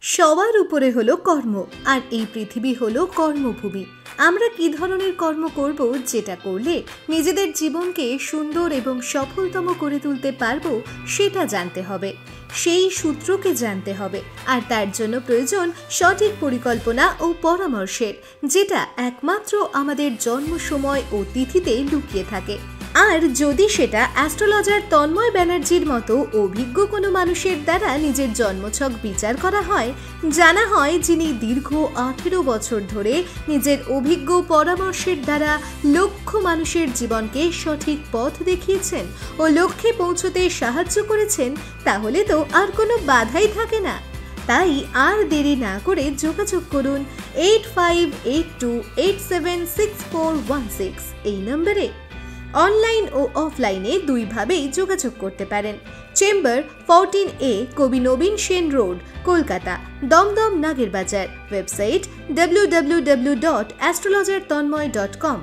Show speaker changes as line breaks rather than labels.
সবার উপরে হলো কর্ম, আর এই পৃথিবী হলো কর্মভূমি। আমরা কি ধরনের কর্ম করব, যেটা করলে নিজেদের জীবনকে সুন্দর এবং সফলতম করে তুলতে পারবো, সেটা জানতে হবে। সেই সূত্রকে জানতে হবে, আর তার জন্য প্রয়োজন সঠিক পরিকল্পনা ও পরামর্শের, যেটা একমাত্র আমাদের জন্ম সময় ও তিথিতে লুকিয়ে থাকে। আর যদি সেটা অ্যাস্ট্রোলজার তন্ময় ব্যানার্জির মতো অভিজ্ঞ কোনো মানুষের দ্বারা নিজের জন্মছক বিচার করা হয়, জানা হয় যিনি দীর্ঘ 18 বছর ধরে নিজের অভিজ্ঞ পরামর্শের দ্বারা লক্ষ মানুষের জীবনকে সঠিক পথ দেখিয়েছেন ও লক্ষ্যে পৌঁছতে সাহায্য করেছেন, তাহলে তো আর কোনো বাধাই থাকে না। তাই আর দেরি না করে যোগাযোগ করুন 8582876416 এই নম্বরে। অনলাইন ও অফলাইনে দুইভাবেই যোগাযোগ করতে পারেন। চেম্বার 14A, কবি নবীন সেন রোড, কলকাতা, দমদম নাগের বাজার। Website www.astrologertanmoy.com।